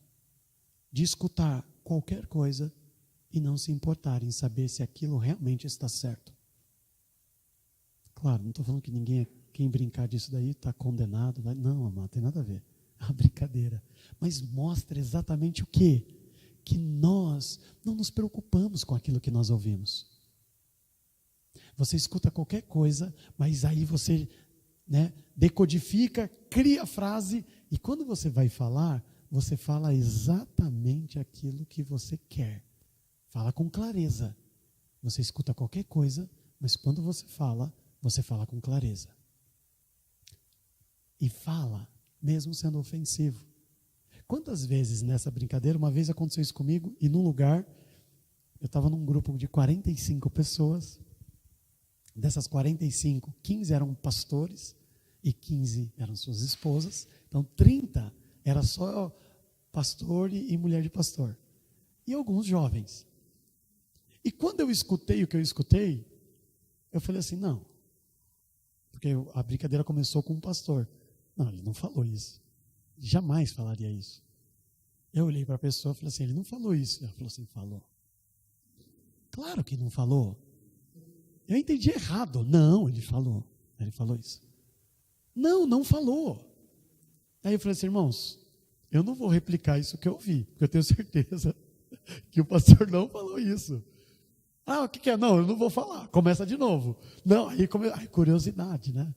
A: de escutar qualquer coisa e não se importar em saber se aquilo realmente está certo. Claro, não estou falando que quem brincar disso daí está condenado. Não, amado, não tem nada a ver. É uma brincadeira. Mas mostra exatamente o quê? Que nós não nos preocupamos com aquilo que nós ouvimos. Você escuta qualquer coisa, mas aí você decodifica, cria a frase, e quando você vai falar, você fala exatamente aquilo que você quer. Fala com clareza. Você escuta qualquer coisa, mas quando você fala com clareza. E fala, mesmo sendo ofensivo. Quantas vezes nessa brincadeira, uma vez aconteceu isso comigo, e num lugar, eu estava num grupo de 45 pessoas, dessas 45, 15 eram pastores, e 15 eram suas esposas, então 30 era só pastor e mulher de pastor. E alguns jovens. E quando eu escutei o que eu escutei, eu falei assim, não. Porque a brincadeira começou com um pastor. Não, ele não falou isso. Ele jamais falaria isso. Eu olhei para a pessoa e falei assim, ele não falou isso. Ela falou assim, falou. Claro que não falou. Eu entendi errado. Não, ele falou. Ele falou isso. Não falou. Aí eu falei assim, irmãos, eu não vou replicar isso que eu ouvi, porque eu tenho certeza que o pastor não falou isso. O que é? Não, eu não vou falar. Começa de novo. Não, aí curiosidade, né?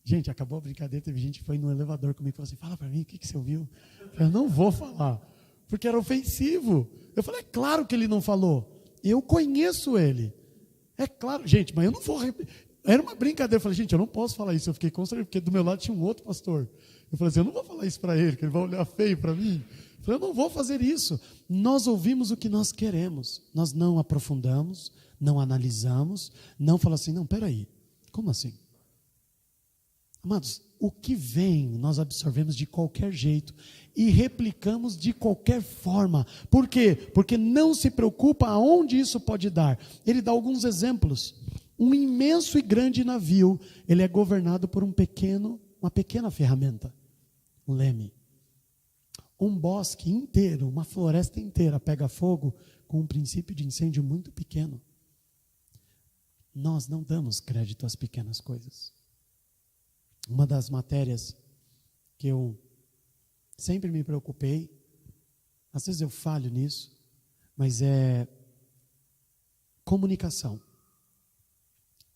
A: Gente, acabou a brincadeira, teve gente que foi no elevador comigo e falou assim, fala para mim, o que você ouviu? Eu não vou falar, porque era ofensivo. Eu falei, é claro que ele não falou. Eu conheço ele. É claro, gente, mas eu não vou replicar. Era uma brincadeira, eu falei, gente, eu não posso falar isso. Eu fiquei constrangido, porque do meu lado tinha um outro pastor. Eu falei assim, eu não vou falar isso para ele, que ele vai olhar feio para mim. Eu falei, eu não vou fazer isso. Nós ouvimos o que nós queremos. Nós não aprofundamos, não analisamos, não falamos assim, não, peraí. Como assim? Amados, o que vem nós absorvemos de qualquer jeito e replicamos de qualquer forma. Por quê? Porque não se preocupa aonde isso pode dar. Ele dá alguns exemplos. Um imenso e grande navio, ele é governado por uma pequena ferramenta, o leme. Um bosque inteiro, uma floresta inteira pega fogo com um princípio de incêndio muito pequeno. Nós não damos crédito às pequenas coisas. Uma das matérias que eu sempre me preocupei, às vezes eu falho nisso, mas é comunicação.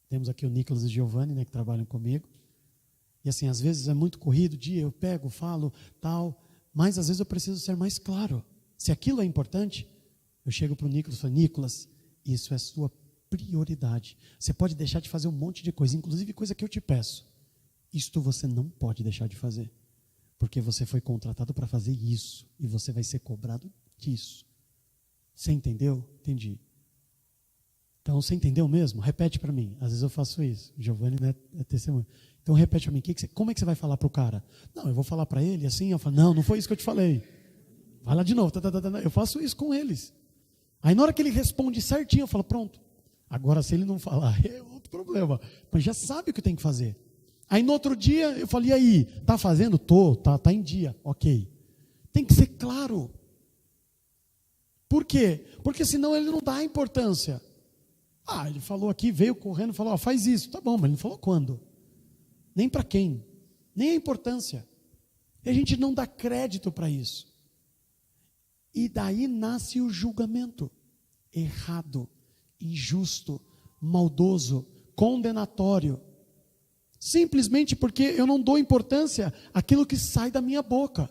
A: Temos aqui o Nicolas e o Giovanni, né, que trabalham comigo. E assim, às vezes é muito corrido o dia, eu pego, falo, tal, mas às vezes eu preciso ser mais claro. Se aquilo é importante, eu chego para o Nicolas e falo, Nicolas, isso é sua prioridade. Você pode deixar de fazer um monte de coisa, inclusive coisa que eu te peço. Isto você não pode deixar de fazer, porque você foi contratado para fazer isso, e você vai ser cobrado disso. Você entendeu? Entendi. Então, você entendeu mesmo? Repete para mim. Às vezes eu faço isso. O Giovanni, né, é testemunho. Então, repete para mim. Como é que você vai falar para o cara? Não, eu vou falar para ele assim. Eu falo, não foi isso que eu te falei. Vai lá de novo. Eu faço isso com eles. Aí, na hora que ele responde certinho, eu falo, pronto. Agora, se ele não falar, é outro problema. Mas já sabe o que tem que fazer. Aí, no outro dia, eu falei, e aí? Tá fazendo? Tô. Tá em dia. Ok. Tem que ser claro. Por quê? Porque senão ele não dá importância. Ele falou aqui, veio correndo e falou, faz isso. Tá bom, mas ele não falou quando. Nem para quem. Nem a importância. E a gente não dá crédito para isso. E daí nasce o julgamento. Errado, injusto, maldoso, condenatório. Simplesmente porque eu não dou importância àquilo que sai da minha boca.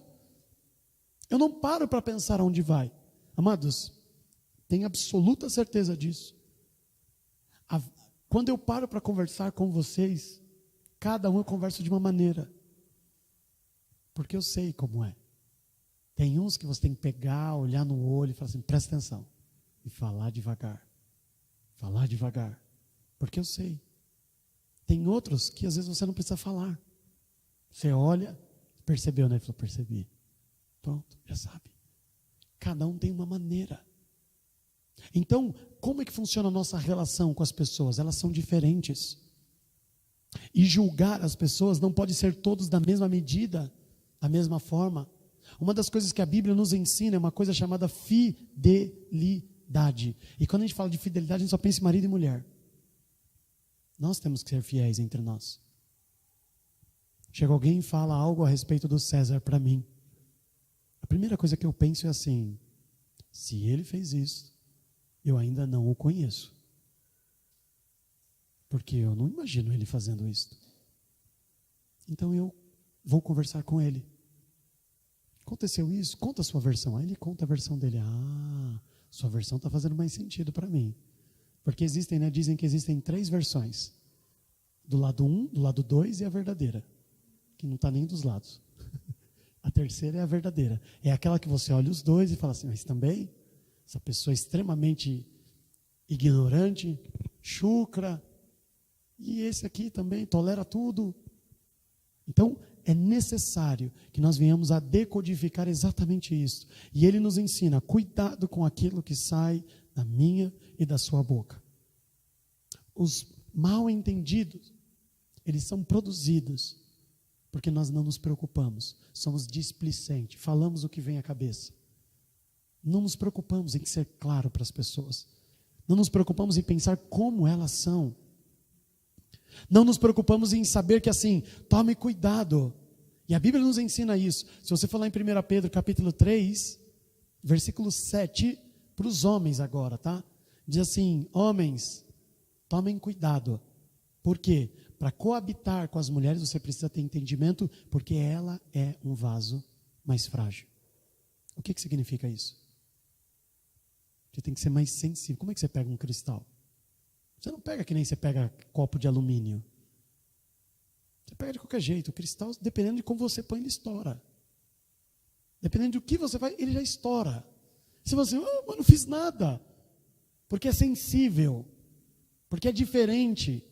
A: Eu não paro para pensar onde vai. Amados, tenho absoluta certeza disso. Quando eu paro para conversar com vocês, cada um eu converso de uma maneira. Porque eu sei como é. Tem uns que você tem que pegar, olhar no olho e falar assim, presta atenção. E falar devagar. Falar devagar. Porque eu sei. Tem outros que às vezes você não precisa falar. Você olha, percebeu, né? Ele falou, percebi. Pronto, já sabe. Cada um tem uma maneira. Então, como é que funciona a nossa relação com as pessoas? Elas são diferentes. E julgar as pessoas não pode ser todos da mesma medida, da mesma forma. Uma das coisas que a Bíblia nos ensina é uma coisa chamada fidelidade. E quando a gente fala de fidelidade, a gente só pensa em marido e mulher. Nós temos que ser fiéis entre nós. Chega alguém e fala algo a respeito do César para mim. A primeira coisa que eu penso é assim, se ele fez isso, eu ainda não o conheço. Porque eu não imagino ele fazendo isso. Então eu vou conversar com ele. Aconteceu isso? Conta a sua versão. Aí ele conta a versão dele. Sua versão está fazendo mais sentido para mim. Porque existem, né? Dizem que existem 3 versões. Do lado 1, do lado 2 e a verdadeira. Que não está nem dos lados. A terceira é a verdadeira. É aquela que você olha os dois e fala assim, mas também, essa pessoa é extremamente ignorante, chucra, e esse aqui também tolera tudo. Então, é necessário que nós venhamos a decodificar exatamente isso. E ele nos ensina, cuidado com aquilo que sai da minha e da sua boca. Os mal entendidos, eles são produzidos porque nós não nos preocupamos, somos displicentes, falamos o que vem à cabeça. Não nos preocupamos em ser claro para as pessoas. Não nos preocupamos em pensar como elas são. Não nos preocupamos em saber que assim, tome cuidado. E a Bíblia nos ensina isso. Se você falar em 1 Pedro capítulo 3, versículo 7, para os homens agora, tá? Diz assim, homens, tomem cuidado. Por quê? Para coabitar com as mulheres você precisa ter entendimento, porque ela é um vaso mais frágil. O que significa isso? Você tem que ser mais sensível. Como é que você pega um cristal? Você não pega que nem você pega copo de alumínio. Você pega de qualquer jeito. O cristal, dependendo de como você põe, ele estoura. Dependendo do que você vai, ele já estoura. Se você, mas não fiz nada. Porque é sensível. Porque é diferente.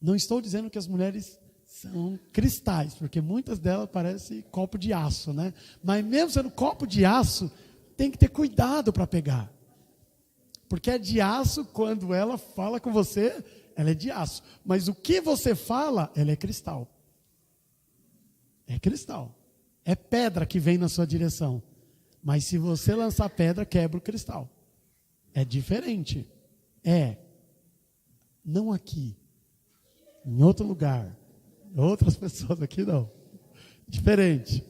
A: Não estou dizendo que as mulheres são cristais, porque muitas delas parecem copo de aço, né? Mas mesmo sendo copo de aço, tem que ter cuidado para pegar. Porque é de aço, quando ela fala com você, ela é de aço. Mas o que você fala, ela é cristal. É cristal. É pedra que vem na sua direção. Mas se você lançar pedra, quebra o cristal. É diferente. Não aqui. Em outro lugar. Outras pessoas aqui não. Diferente.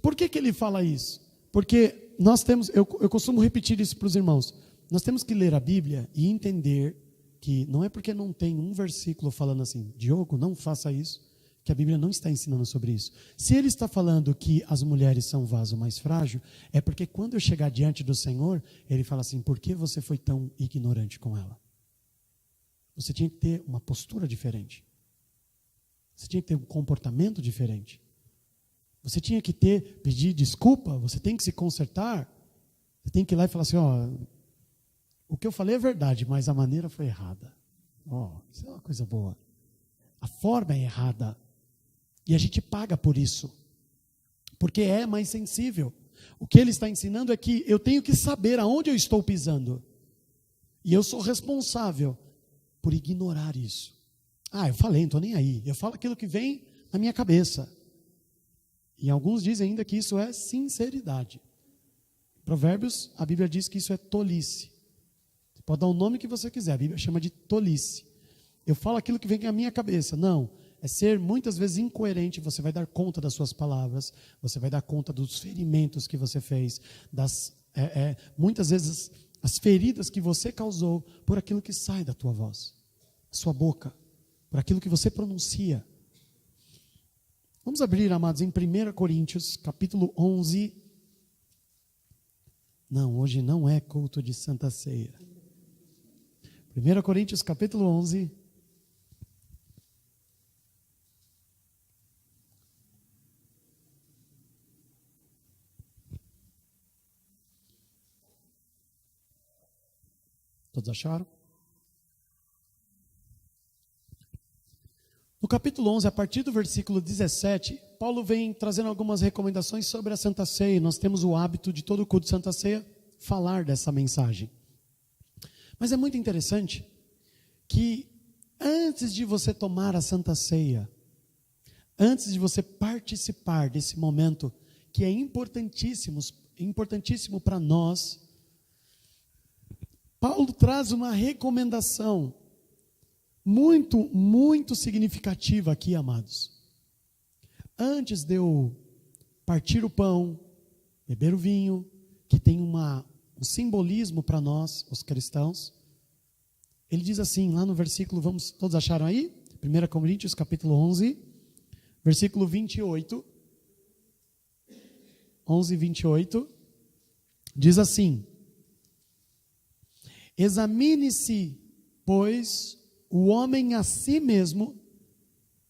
A: Por que ele fala isso? Porque nós temos, eu costumo repetir isso para os irmãos. Nós temos que ler a Bíblia e entender que não é porque não tem um versículo falando assim, Diogo, não faça isso, que a Bíblia não está ensinando sobre isso. Se ele está falando que as mulheres são um vaso mais frágil, é porque quando eu chegar diante do Senhor, ele fala assim, por que você foi tão ignorante com ela? Você tinha que ter uma postura diferente. Você tinha que ter um comportamento diferente. Você tinha que pedir desculpa, você tem que se consertar. Você tem que ir lá e falar assim, o que eu falei é verdade, mas a maneira foi errada. Isso é uma coisa boa. A forma é errada. E a gente paga por isso. Porque é mais sensível. O que ele está ensinando é que eu tenho que saber aonde eu estou pisando. E eu sou responsável por ignorar isso. Eu falei, não estou nem aí. Eu falo aquilo que vem na minha cabeça. E alguns dizem ainda que isso é sinceridade. Provérbios, a Bíblia diz que isso é tolice. Você pode dar o nome que você quiser, a Bíblia chama de tolice. Eu falo aquilo que vem na minha cabeça. Não, é ser muitas vezes incoerente. Você vai dar conta das suas palavras, você vai dar conta dos ferimentos que você fez, muitas vezes as feridas que você causou por aquilo que sai da tua voz, da sua boca, por aquilo que você pronuncia. Vamos abrir, amados, em 1 Coríntios, capítulo 11. Não, hoje não é culto de Santa Ceia. 1 Coríntios, capítulo 11. Todos acharam? No capítulo 11, a partir do versículo 17, Paulo vem trazendo algumas recomendações sobre a Santa Ceia. Nós temos o hábito de todo o culto de Santa Ceia falar dessa mensagem. Mas é muito interessante que antes de você tomar a Santa Ceia, antes de você participar desse momento que é importantíssimo para nós, Paulo traz uma recomendação muito, muito significativa aqui, amados. Antes de eu partir o pão, beber o vinho, que tem um simbolismo para nós, os cristãos, ele diz assim, lá no versículo, todos acharam aí? 1 Coríntios, capítulo 11, versículo 28. 11, 28. Diz assim: examine-se, pois, o homem a si mesmo,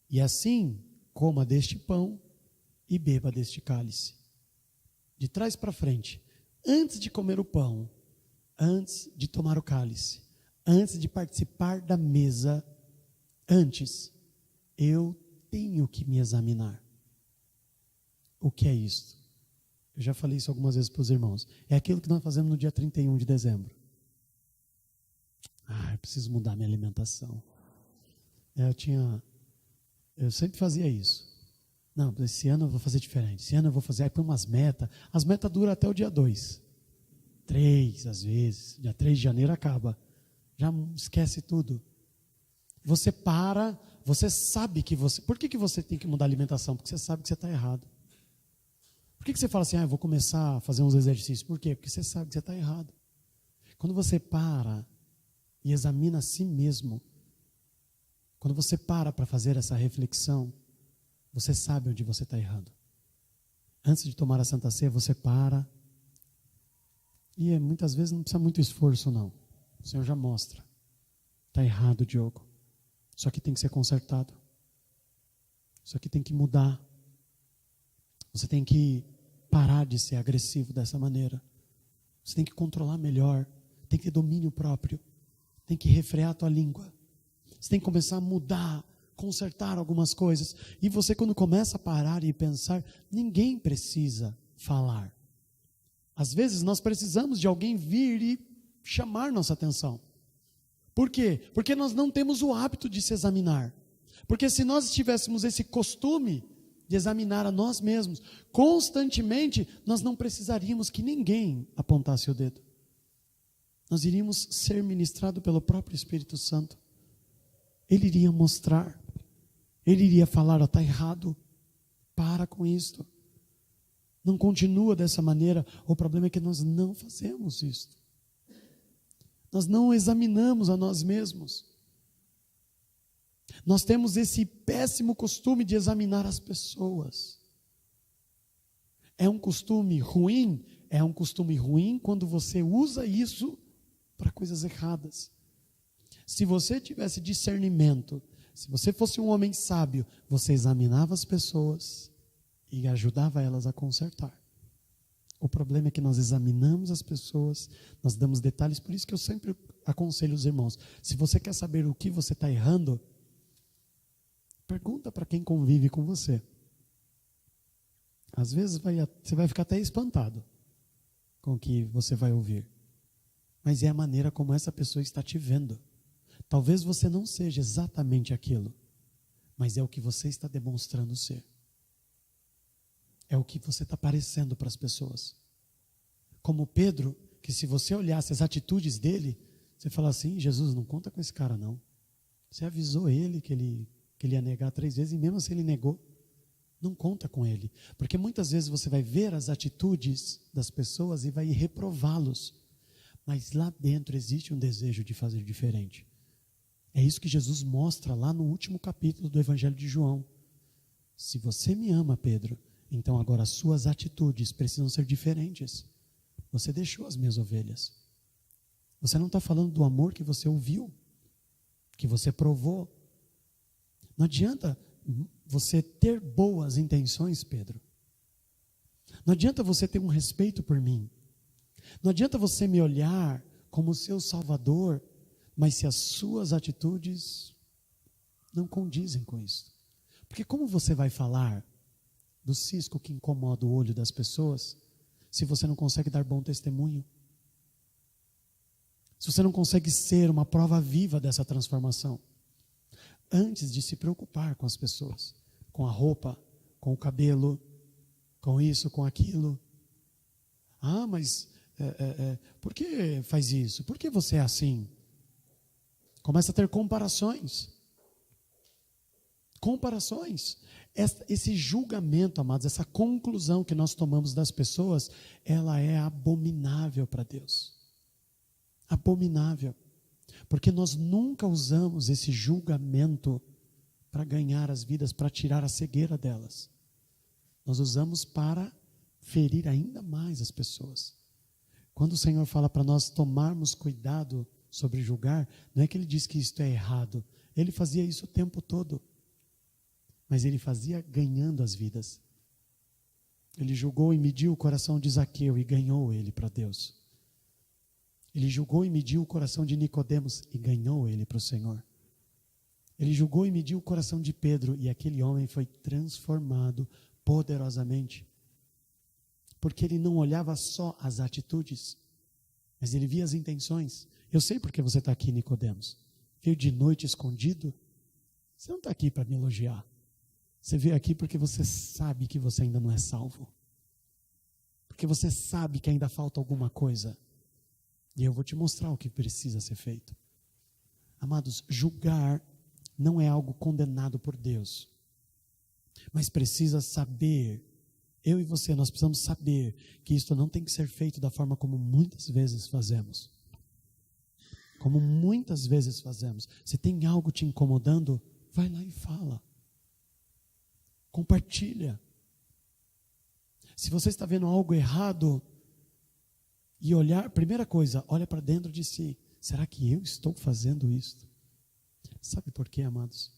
A: e assim coma deste pão e beba deste cálice. De trás para frente, antes de comer o pão, antes de tomar o cálice, antes de participar da mesa, antes, eu tenho que me examinar. O que é isso? Eu já falei isso algumas vezes para os irmãos. É aquilo que nós fazemos no dia 31 de dezembro. Eu preciso mudar minha alimentação. Eu sempre fazia isso. Não, esse ano eu vou fazer diferente. Esse ano eu vou fazer, aí põe umas metas. As metas duram até o dia 2. 3, às vezes. Dia 3 de janeiro acaba. Já esquece tudo. Você para, você sabe que você... Por que você tem que mudar a alimentação? Porque você sabe que você está errado. Por que você fala assim, eu vou começar a fazer uns exercícios? Por quê? Porque você sabe que você está errado. Quando você para e examina a si mesmo, quando você para fazer essa reflexão, você sabe onde você está errando. Antes de tomar a Santa Ceia, você para. E muitas vezes não precisa muito esforço, não. O Senhor já mostra. Está errado, Diogo. Isso aqui tem que ser consertado. Isso aqui tem que mudar. Você tem que parar de ser agressivo dessa maneira. Você tem que controlar melhor. Tem que ter domínio próprio. Tem que refrear a tua língua. Você tem que começar a mudar, consertar algumas coisas. E você, quando começa a parar e pensar, ninguém precisa falar. Às vezes nós precisamos de alguém vir e chamar nossa atenção. Por quê? Porque nós não temos o hábito de se examinar. Porque se nós tivéssemos esse costume de examinar a nós mesmos constantemente, nós não precisaríamos que ninguém apontasse o dedo. Nós iríamos ser ministrados pelo próprio Espírito Santo. Ele iria mostrar, ele iria falar, está errado, para com isto. Não continua dessa maneira. O problema é que nós não fazemos isto. Nós não examinamos a nós mesmos. Nós temos esse péssimo costume de examinar as pessoas. É um costume ruim? É um costume ruim quando você usa isso para coisas erradas. Se você tivesse discernimento, se você fosse um homem sábio, você examinava as pessoas e ajudava elas a consertar. O problema é que nós examinamos as pessoas, nós damos detalhes, por isso que eu sempre aconselho os irmãos, se você quer saber o que você está errando, pergunta para quem convive com você. Às vezes você vai ficar até espantado com o que você vai ouvir. Mas é a maneira como essa pessoa está te vendo. Talvez você não seja exatamente aquilo, mas é o que você está demonstrando ser. É o que você está parecendo para as pessoas. Como Pedro, que se você olhasse as atitudes dele, você fala assim, Jesus, não conta com esse cara não. Você avisou ele que ele ia negar 3 vezes, e mesmo assim ele negou. Não conta com ele. Porque muitas vezes você vai ver as atitudes das pessoas e vai reprová-los. Mas lá dentro existe um desejo de fazer diferente. É isso que Jesus mostra lá no último capítulo do Evangelho de João. Se você me ama, Pedro, então agora as suas atitudes precisam ser diferentes. Você deixou as minhas ovelhas. Você não está falando do amor que você ouviu, que você provou. Não adianta você ter boas intenções, Pedro. Não adianta você ter um respeito por mim. Não adianta você me olhar como seu Salvador, mas se as suas atitudes não condizem com isso. Porque como você vai falar do cisco que incomoda o olho das pessoas, se você não consegue dar bom testemunho? Se você não consegue ser uma prova viva dessa transformação? Antes de se preocupar com as pessoas, com a roupa, com o cabelo, com isso, com aquilo. Ah, mas por que faz isso? Por que você é assim? Começa a ter comparações. Comparações. Esse julgamento, amados, essa conclusão que nós tomamos das pessoas, ela é abominável para Deus. Abominável. Porque nós nunca usamos esse julgamento para ganhar as vidas, para tirar a cegueira delas. Nós usamos para ferir ainda mais as pessoas. Quando o Senhor fala para nós tomarmos cuidado sobre julgar, não é que Ele diz que isto é errado. Ele fazia isso o tempo todo. Mas Ele fazia ganhando as vidas. Ele julgou e mediu o coração de Zaqueu e ganhou ele para Deus. Ele julgou e mediu o coração de Nicodemos e ganhou ele para o Senhor. Ele julgou e mediu o coração de Pedro e aquele homem foi transformado poderosamente. Porque ele não olhava só as atitudes, mas ele via as intenções. Eu sei porque você está aqui, Nicodemos. Veio de noite escondido. Você não está aqui para me elogiar. Você veio aqui porque você sabe que você ainda não é salvo. Porque você sabe que ainda falta alguma coisa. E eu vou te mostrar o que precisa ser feito. Amados, julgar não é algo condenado por Deus. Mas precisa saber, eu e você, nós precisamos saber que isso não tem que ser feito da forma como muitas vezes fazemos. Como muitas vezes fazemos. Se tem algo te incomodando, vai lá e fala. Compartilha. Se você está vendo algo errado, e olhar, primeira coisa, olha para dentro de si. Será que eu estou fazendo isso? Sabe por quê, amados?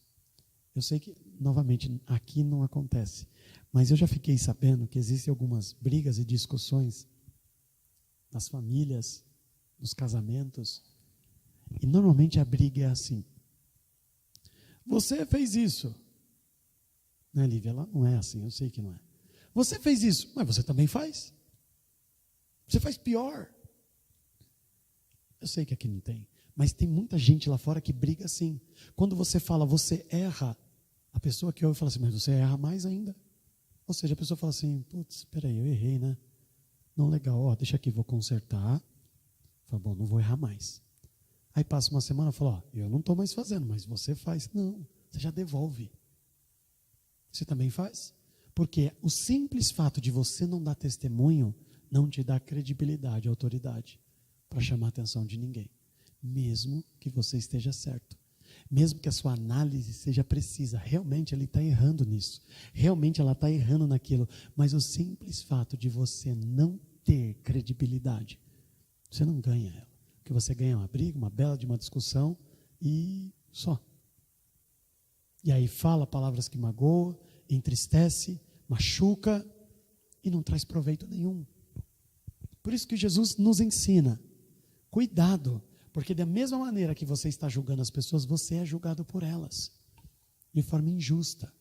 A: Eu sei que, novamente, aqui não acontece. Mas eu já fiquei sabendo que existem algumas brigas e discussões nas famílias, nos casamentos. E normalmente a briga é assim. Você fez isso. Né, Lívia? Ela não é assim, eu sei que não é. Você fez isso, mas você também faz. Você faz pior. Eu sei que aqui não tem, mas tem muita gente lá fora que briga assim. Quando você fala, você erra, a pessoa que ouve fala assim, mas você erra mais ainda. Ou seja, a pessoa fala assim, putz, espera aí, eu errei, né? Não, legal, ó, deixa aqui, vou consertar. Fala, bom, não vou errar mais. Aí passa uma semana e fala, ó, eu não estou mais fazendo, mas você faz. Não, você já devolve. Você também faz? Porque o simples fato de você não dar testemunho não te dá credibilidade, autoridade para chamar a atenção de ninguém. Mesmo que você esteja certo. Mesmo que a sua análise seja precisa. Realmente ele está errando nisso. Realmente ela está errando naquilo. Mas o simples fato de você não ter credibilidade, você não ganha ela. O que você ganha é uma briga, uma bela de uma discussão e só. E aí fala palavras que magoam, entristece, machuca e não traz proveito nenhum. Por isso que Jesus nos ensina, cuidado, porque da mesma maneira que você está julgando as pessoas, você é julgado por elas, de forma injusta,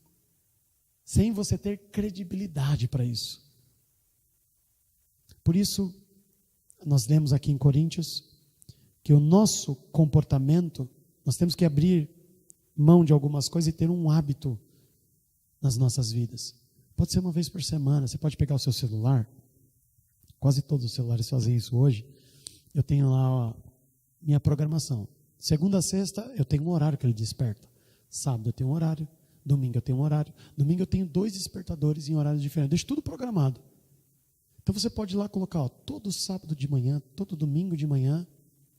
A: sem você ter credibilidade para isso. Por isso, nós lemos aqui em Coríntios, que o nosso comportamento, nós temos que abrir mão de algumas coisas e ter um hábito nas nossas vidas. Pode ser uma vez por semana, você pode pegar o seu celular, quase todos os celulares fazem isso hoje, eu tenho lá a minha programação. Segunda a sexta, eu tenho um horário que ele desperta. Sábado eu tenho um horário, domingo eu tenho um horário. Domingo eu tenho 2 despertadores em horários diferentes, deixo tudo programado. Então você pode ir lá colocar, ó, todo sábado de manhã, todo domingo de manhã,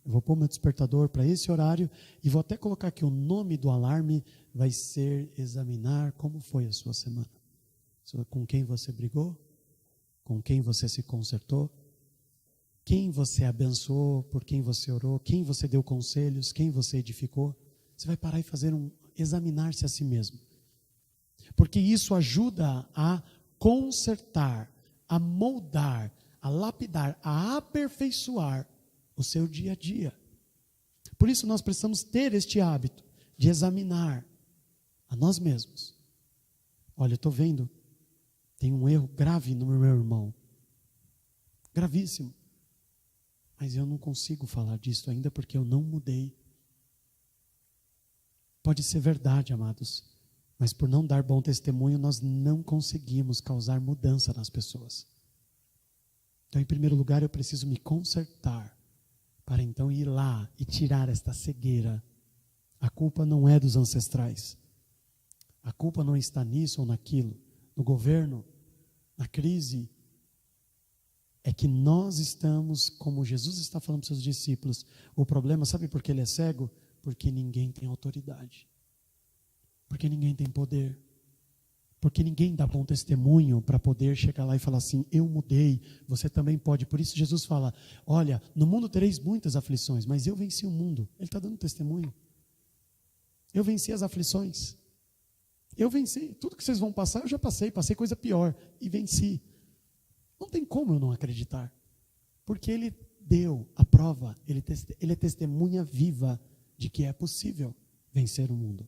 A: eu vou pôr meu despertador para esse horário e vou até colocar que o nome do alarme vai ser examinar como foi a sua semana. Com quem você brigou? Com quem você se consertou? Quem você abençoou? Por quem você orou? Quem você deu conselhos? Quem você edificou? Você vai parar e fazer examinar-se a si mesmo. Porque isso ajuda a consertar, a moldar, a lapidar, a aperfeiçoar o seu dia a dia. Por isso nós precisamos ter este hábito de examinar a nós mesmos. Olha, eu estou vendo, tem um erro grave no meu irmão. Gravíssimo. Mas eu não consigo falar disso ainda porque eu não mudei. Pode ser verdade, amados, mas por não dar bom testemunho, nós não conseguimos causar mudança nas pessoas. Então, em primeiro lugar, eu preciso me consertar, para então ir lá e tirar esta cegueira. A culpa não é dos ancestrais. A culpa não está nisso ou naquilo, no governo, na crise. É que nós estamos, como Jesus está falando para os seus discípulos, o problema, sabe por que ele é cego? Porque ninguém tem autoridade. Porque ninguém tem poder. Porque ninguém dá bom testemunho para poder chegar lá e falar assim, eu mudei, você também pode. Por isso Jesus fala, olha, no mundo tereis muitas aflições, mas eu venci o mundo. Ele está dando testemunho. Eu venci as aflições. Eu venci. Tudo que vocês vão passar, eu já passei coisa pior e venci. Não tem como eu não acreditar. Porque ele deu a prova, ele é testemunha viva de que é possível vencer o mundo.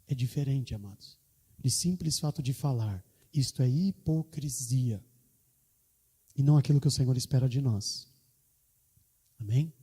A: É diferente, amados. De simples fato de falar, isto é hipocrisia. E não aquilo que o Senhor espera de nós. Amém?